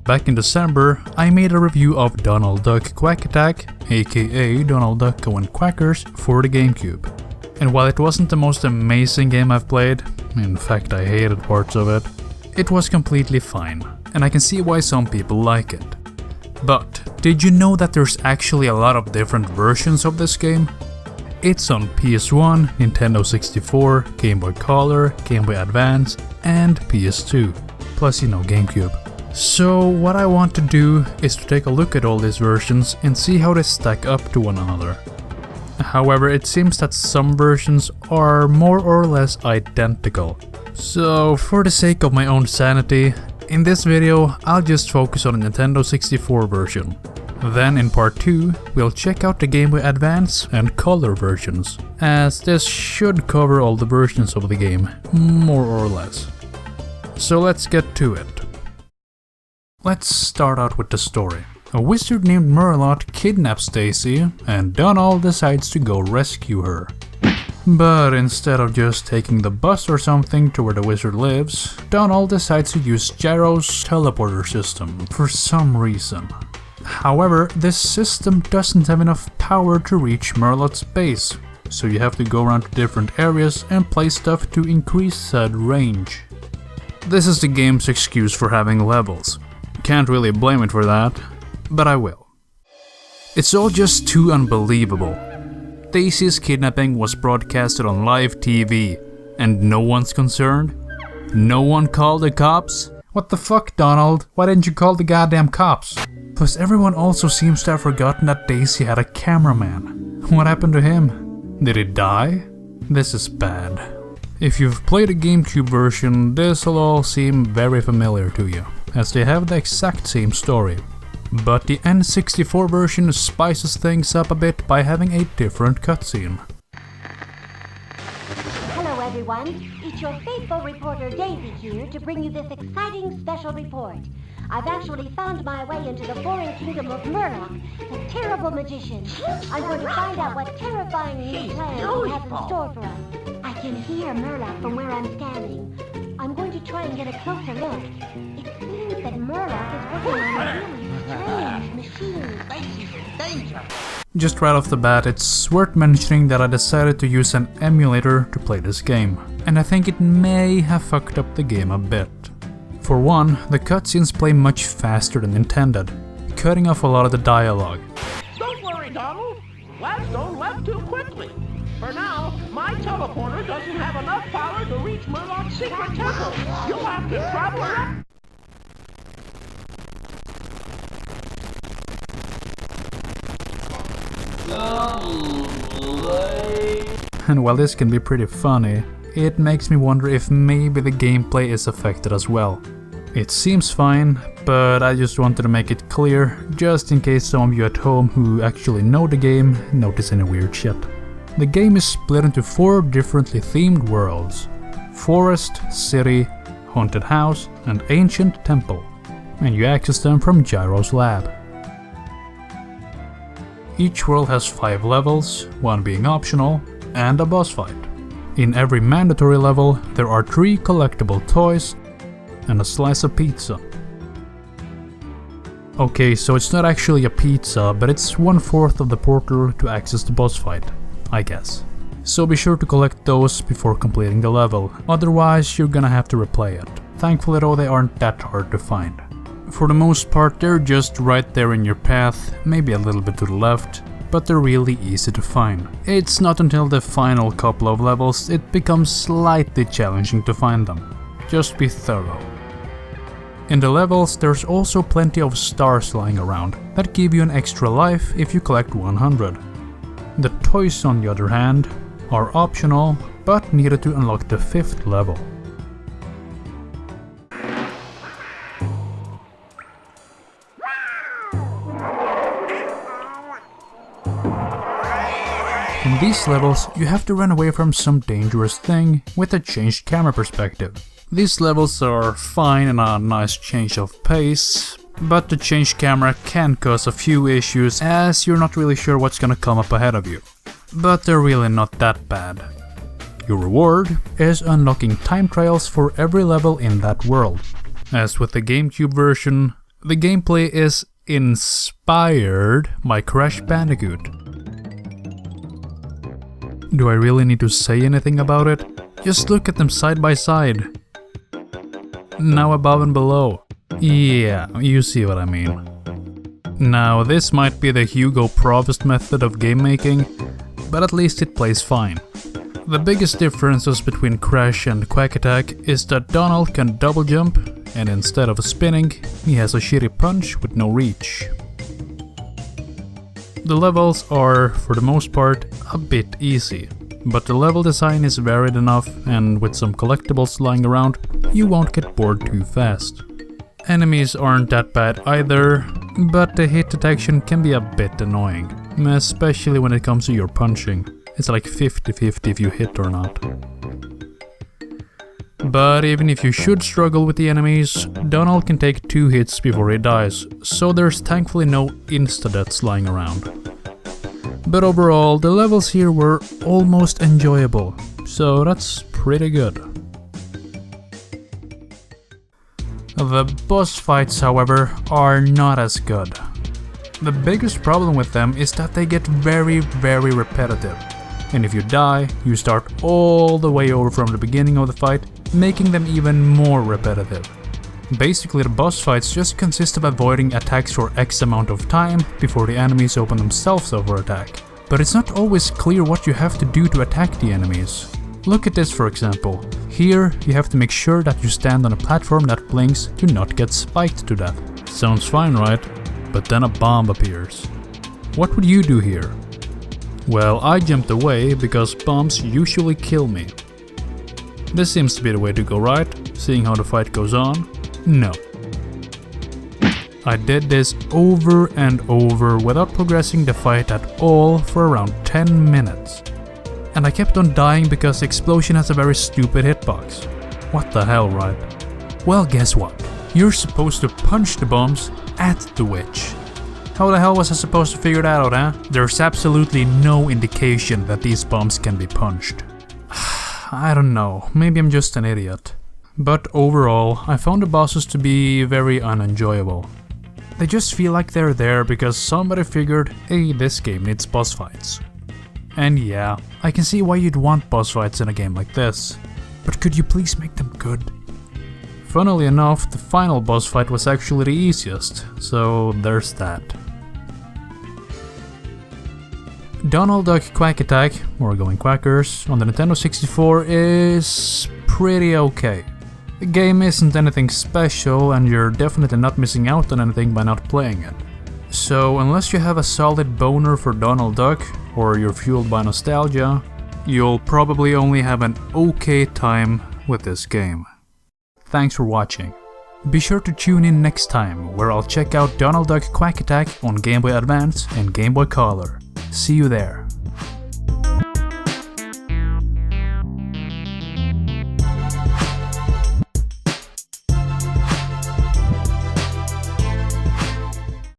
back in December, I made a review of Donald Duck Quack Attack, aka Donald Duck Goin Quackers, for the GameCube. And while it wasn't the most amazing game I've played, in fact I hated parts of it, it was completely fine, and I can see why some people like it. But did you know that there's actually a lot of different versions of this game? It's on PS1, Nintendo 64, Game Boy Color, Game Boy Advance, and PS2, plus GameCube. So what I want to do is to take a look at all these versions and see how they stack up to one another. However, it seems that some versions are more or less identical. So for the sake of my own sanity, in this video I'll just focus on the Nintendo 64 version. Then in part 2, we'll check out the Game Boy Advance and Color versions, as this should cover all the versions of the game, more or less. So let's get to it. Let's start out with the story. A wizard named Merlot kidnaps Daisy, and Donald decides to go rescue her. But instead of just taking the bus or something to where the wizard lives, Donald decides to use Gyro's teleporter system for some reason. However, this system doesn't have enough power to reach Merlot's base, so you have to go around to different areas and play stuff to increase said range. This is the game's excuse for having levels. Can't really blame it for that, but I will. It's all just too unbelievable. Daisy's kidnapping was broadcasted on live TV, and no one's concerned? No one called the cops? What the fuck, Donald? Why didn't you call the goddamn cops? Plus everyone also seems to have forgotten that Daisy had a cameraman. What happened to him? Did he die? This is bad. If you've played the GameCube version, this'll all seem very familiar to you, as they have the exact same story. But the N64 version spices things up a bit by having a different cutscene. Hello everyone, it's your faithful reporter Daisy here to bring you this exciting special report. I've actually found my way into the foreign kingdom of Murloc, the terrible magician. I'm going to find out what terrifying new plans he has in store for us. I can hear Murloc from where I'm standing. I'm going to try and get a closer look. It seems that Murloc is working on a really strange machine. Daisy's in danger. Just right off the bat, it's worth mentioning that I decided to use an emulator to play this game, and I think it may have fucked up the game a bit. For one, the cutscenes play much faster than intended, cutting off a lot of the dialogue. Don't worry, Donald. Gladstone left too quickly. For now, my teleporter doesn't have enough power to reach Murloc's secret temple. You'll have to travel up. And while this can be pretty funny, it makes me wonder if maybe the gameplay is affected as well. It seems fine, but I just wanted to make it clear, just in case some of you at home who actually know the game notice any weird shit. The game is split into 4 differently themed worlds: Forest, City, Haunted House, and Ancient Temple, and you access them from Gyro's lab. Each world has 5 levels, 1 being optional, and a boss fight. In every mandatory level, there are 3 collectible toys and a slice of pizza. Okay, so it's not actually a pizza, but it's 1/4 of the portal to access the boss fight, I guess. So be sure to collect those before completing the level, otherwise you're gonna have to replay it. Thankfully though, they aren't that hard to find. For the most part, they're just right there in your path, maybe a little bit to the left, but they're really easy to find. It's not until the final couple of levels it becomes slightly challenging to find them. Just be thorough. In the levels, there's also plenty of stars lying around that give you an extra life if you collect 100. The toys, on the other hand, are optional, but needed to unlock the 5th level. In these levels, you have to run away from some dangerous thing with a changed camera perspective. These levels are fine and a nice change of pace, but the changed camera can cause a few issues as you're not really sure what's gonna come up ahead of you. But they're really not that bad. Your reward is unlocking time trials for every level in that world. As with the GameCube version, The gameplay is inspired by Crash Bandicoot. Do I really need to say anything about it? Just look at them side by side. Now above and below. Yeah, you see what I mean. Now this might be the Hugo Provost method of game making, but at least it plays fine. The biggest differences between Crash and Quack Attack is that Donald can double jump, and instead of spinning, he has a shitty punch with no reach. The levels are, for the most part, a bit easy, but the level design is varied enough, and with some collectibles lying around, you won't get bored too fast. Enemies aren't that bad either, but the hit detection can be a bit annoying, especially when it comes to your punching. It's like 50-50 if you hit or not. But even if you should struggle with the enemies, Donald can take 2 hits before he dies, so there's thankfully no insta-deaths lying around. But overall, the levels here were almost enjoyable, so that's pretty good. The boss fights, however, are not as good. The biggest problem with them is that they get very repetitive. And if you die, you start all the way over from the beginning of the fight, making them even more repetitive. Basically, the boss fights just consist of avoiding attacks for X amount of time before the enemies open themselves over attack. But it's not always clear what you have to do to attack the enemies. Look at this for example. Here, you have to make sure that you stand on a platform that blinks to not get spiked to death. Sounds fine, right? But then a bomb appears. What would you do here? Well, I jumped away because bombs usually kill me. This seems to be the way to go, right? Seeing how the fight goes on? No. I did this over and over without progressing the fight at all for around 10 minutes. And I kept on dying because the explosion has a very stupid hitbox. What the hell, right? Well, guess what? You're supposed to punch the bombs at the witch. How the hell was I supposed to figure that out, huh? There's absolutely no indication that these bombs can be punched. I don't know, maybe I'm just an idiot. But overall, I found the bosses to be very unenjoyable. They just feel like they're there because somebody figured, hey, this game needs boss fights. And yeah, I can see why you'd want boss fights in a game like this. But could you please make them good? Funnily enough, the final boss fight was actually the easiest, so there's that. Donald Duck Quack Attack, or Goin Quackers, on the Nintendo 64 is pretty okay. The game isn't anything special and you're definitely not missing out on anything by not playing it. So unless you have a solid boner for Donald Duck, or you're fueled by nostalgia, you'll probably only have an okay time with this game. Thanks for watching. Be sure to tune in next time where I'll check out Donald Duck Quack Attack on Game Boy Advance and Game Boy Color. See you there.